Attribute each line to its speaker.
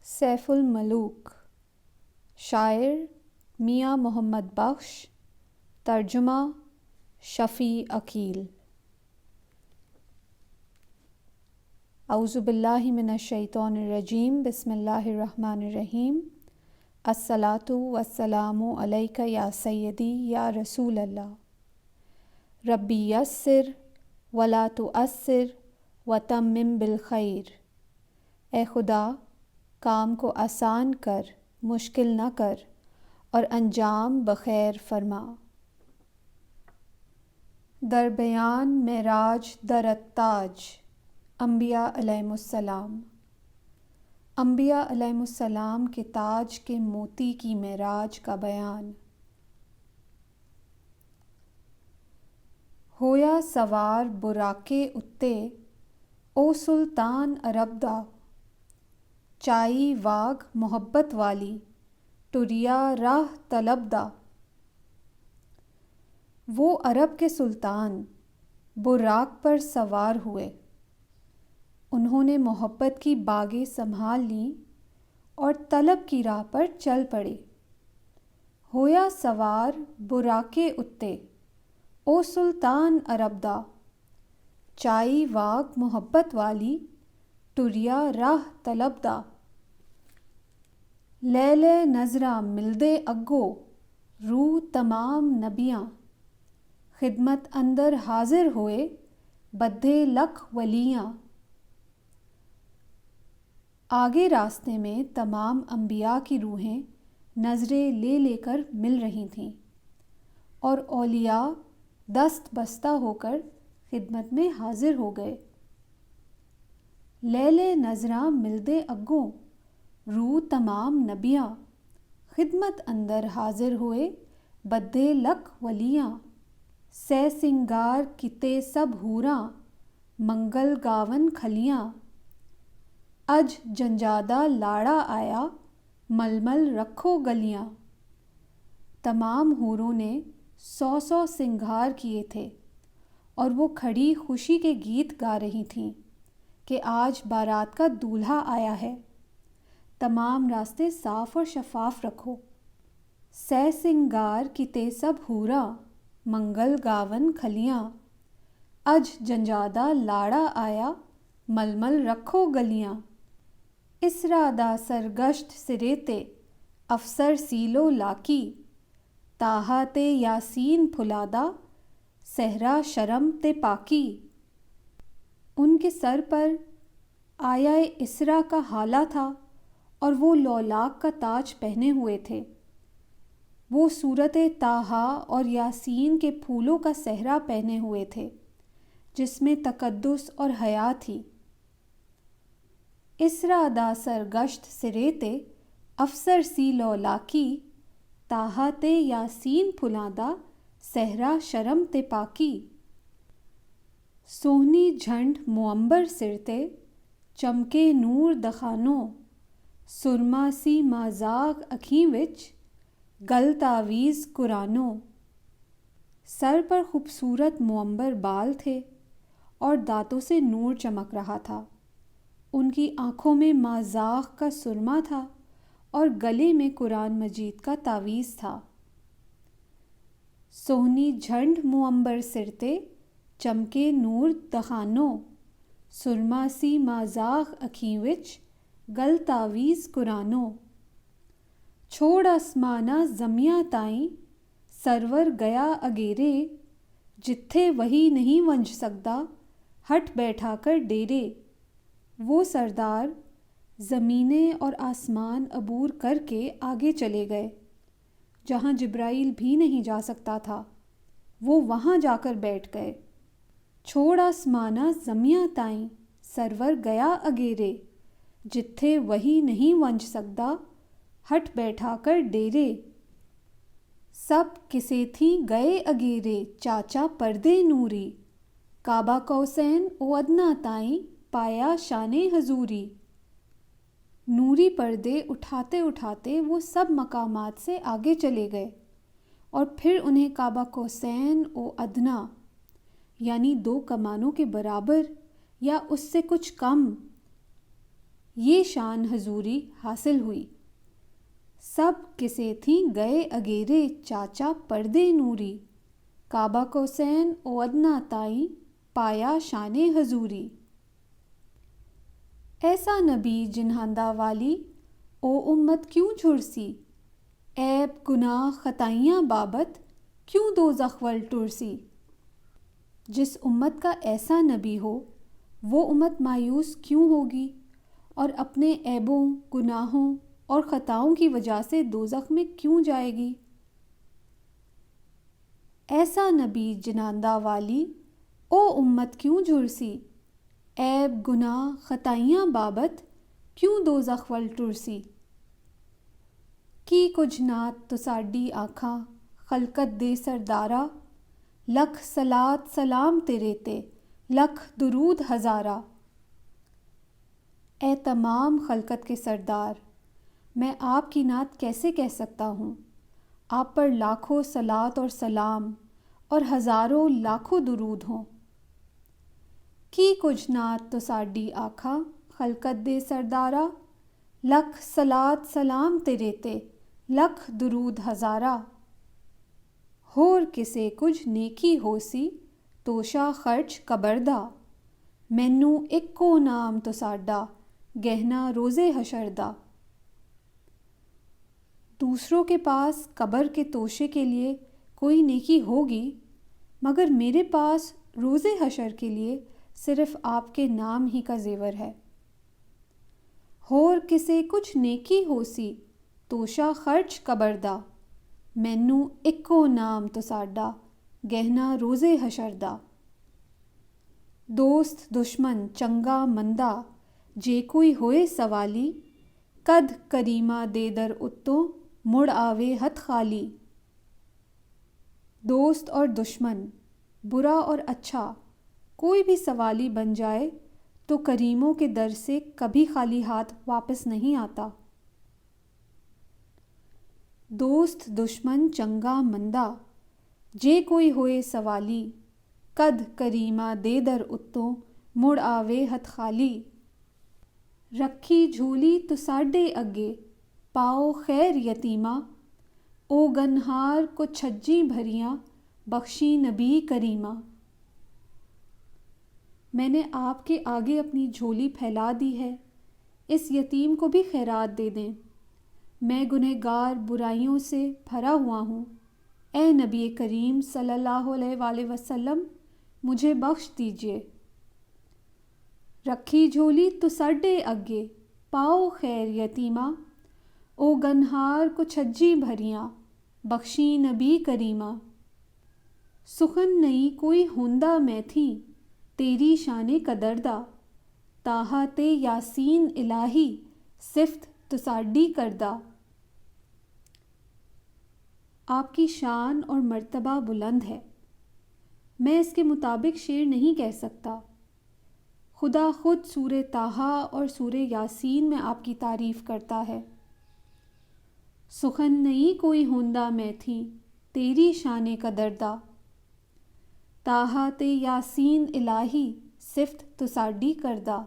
Speaker 1: Safe ul Malook, شاعر میاں محمد بخش، ترجمہ شفیع عقیل۔ اعوذ باللہ من الشیطان الرجیم، بسم اللہ الرحمن الرحیم۔ الصلاۃ والسلام علیک یا سیدی یا رسول اللہ، ربی یسر ولا تعسر وتمم بالخیر۔ اے خدا، کام کو آسان کر، مشکل نہ کر، اور انجام بخیر فرما۔ در بیان معراج در التاج، انبیاء علیہم السلام۔ انبیاء علیہم السلام کے تاج کے موتی کی معراج کا بیان۔ ہویا سوار براقے اتے، او سلطان عرب دا، چائی واگ محبت والی، ٹریا راہ طلب دا۔ وہ عرب کے سلطان براق پر سوار ہوئے، انہوں نے محبت کی باغیں سنبھال لیں اور طلب کی راہ پر چل پڑے۔ ہویا سوار براقے اتے، او سلطان عرب دا، چائی واگ محبت والی، ٹریا راہ طلب دا۔ لیلے نظراں ملدے اگو، روح تمام نبیاں، خدمت اندر حاضر ہوئے بدھے لکھ ولیاں۔ آگے راستے میں تمام انبیاء کی روحیں نظریں لے لے کر مل رہی تھیں، اور اولیاء دست بستہ ہو کر خدمت میں حاضر ہو گئے۔ لیلے نظراں ملدے اگوں، روح تمام نبیاں، خدمت اندر حاضر ہوئے بدھے لکھ ولیاں۔ سہ سنگار کیتے سب حوراں، منگل گاون کھلیاں۔ اج جنجادہ لاڑا آیا، مل مل رکھو گلیاں۔ تمام حوروں نے 100 سنگھار کیے تھے، اور وہ کھڑی خوشی کے گیت گا رہی تھیں کہ آج بارات کا دولہا آیا ہے۔ تمام راستے صاف اور شفاف رکھو۔ سہ سنگار کیتے سب حوراں، منگل گاون کھلیاں۔ اج جنجادہ لاڑا آیا، مل مل رکھو گلیاں۔ اسرا دا سرگشت سرے تے، افسر سیلو لاکی، تاہا تے یاسین پھلادا، صحرا شرم تے پاکی۔ ان کے سر پر آیا اسرا کا ہالہ تھا، اور وہ لولاک کا تاج پہنے ہوئے تھے۔ وہ صورت طٰہٰ اور یاسین کے پھولوں کا صحرا پہنے ہوئے تھے، جس میں تقدس اور حیا تھی۔ اسرا دا سرگشت سرے تے، افسر سی لولاکی، تاہا تے یاسین پھلادا، صحرا شرم تے پاکی۔ سوہنی جھنڈ مومبر سر تے، چمکے نور دخانوں، سرما سی مازاغ اکھیں وچ، گل تاویز قرآنوں۔ سر پر خوبصورت مومبر بال تھے، اور دانتوں سے نور چمک رہا تھا۔ ان کی آنکھوں میں مازاغ کا سرما تھا، اور گلے میں قرآن مجید کا تعویذ تھا۔ سوہنی جھنڈ مومبر سر تے، چمکے نور دخانوں، سرما سی مازاغ اکھیں وچ، گل تاویز قرآنوں۔ چھوڑ آسماناں زمیاں تائیں، سرور گیا اگیرے، جتھے وہی نہیں ونج سکدا، ہٹ بیٹھا کر ڈیرے۔ وہ سردار زمینیں اور آسمان عبور کر کے آگے چلے گئے، جہاں جبرائیل بھی نہیں جا سکتا تھا، وہ وہاں جا کر بیٹھ گئے۔ چھوڑ آسماناں زمیاں تائیں، سرور گیا اگیرے، جتھے وہی نہیں ونج سکدا، ہٹ بیٹھا کر ڈیرے۔ سب کسے تھیں گئے اگیرے، چاچا پردے نوری، کعبہ قوسین و ادنیٰ تائیں، پایا شان حضوری۔ نوری پردے اٹھاتے اٹھاتے وہ سب مقامات سے آگے چلے گئے، اور پھر انہیں کعبہ قوسین و ادنیٰ، یعنی 2 کمانوں کے برابر یا اس سے کچھ کم، یہ شان حضوری حاصل ہوئی۔ سب کسے تھیں گئے اگیرے چاچا پردے نوری، کعبہ کوسین او ادنا تائیں پایا شان حضوری۔ ایسا نبی جنہاندہ والی او امت کیوں جھرسی، عیب گناہ خطائیاں بابت کیوں دوزخ ول ٹرسی۔ جس امت کا ایسا نبی ہو وہ امت مایوس کیوں ہوگی اور اپنے عیبوں گناہوں اور خطاؤں کی وجہ سے دوزخ میں کیوں جائے گی۔ ایسا نبی جناندہ والی او امت کیوں جھرسی، عیب گناہ خطائیاں بابت کیوں دوزخ ول ٹرسی۔ کی کچھ نات تو ساڈی آکھاں خلقت دے سردارا، لکھ صلاۃ سلام تیرے تے لکھ درود ہزارہ۔ اے تمام خلقت کے سردار، میں آپ کی نعت کیسے کہہ سکتا ہوں؟ آپ پر لاکھوں صلاۃ اور سلام اور ہزاروں لاکھوں درود ہوں۔ کی کچھ نعت تو ساڈی آکھاں خلقت دے سردارا، لکھ صلاۃ سلام تیرے تے لکھ درود ہزارہ۔ ہور کسے کچھ نیکی ہوسی توشا خرچ قبردہ، مینوں اکو نام تو ساڈا گہنا روزے حشر دا۔ دوسروں کے پاس قبر کے توشے کے لیے کوئی نیکی ہوگی، مگر میرے پاس روزے حشر کے لیے صرف آپ کے نام ہی کا زیور ہے۔ ہور کسے کچھ نیکی ہوسی توشا خرچ قبردہ، مینوں اکو نام تو ساڈا گہنا روزے حشر دا۔ دوست دشمن چنگا مندا جے کوئی ہوئے سوالی، کد کریمہ دے در اتوں مڑ آوے ہتھ خالی۔ دوست اور دشمن، برا اور اچھا، کوئی بھی سوالی بن جائے تو کریموں کے در سے کبھی خالی ہاتھ واپس نہیں آتا۔ دوست دشمن چنگا مندا جے کوئی ہوئے سوالی، کد کریمہ دے در اتوں مڑ آوے ہتھ خالی۔ رکھی جھولی تو ساڈے اگے پاؤ خیر یتیمہ، او گنہار کو چھجیں بھریاں بخشی نبی کریمہ۔ میں نے آپ کے آگے اپنی جھولی پھیلا دی ہے، اس یتیم کو بھی خیرات دے دیں۔ میں گنہگار برائیوں سے بھرا ہوا ہوں، اے نبی کریم صلی اللہ علیہ وآلہ وسلم مجھے بخش دیجئے۔ رکھی جھولی تو ساڈے اگے پاؤ خیر یتیمہ، او گنہار کو چھجیں بھریاں بخشی نبی کریمہ۔ سخن نہیں کوئی ہوندا میں تھیں تیری شان قدردہ، تاہا تے یاسین الہی صفت تو ساڈی کردہ۔ آپ کی شان اور مرتبہ بلند ہے، میں اس کے مطابق شعر نہیں کہہ سکتا۔ خدا خود سورہ طٰہٰ اور سورہ یاسین میں آپ کی تعریف کرتا ہے۔ سخن نہیں کوئی ہوندا میں تھیں تیری شان قدردہ، تاہا تے یاسین الہی صفت تو ساڈی کردہ۔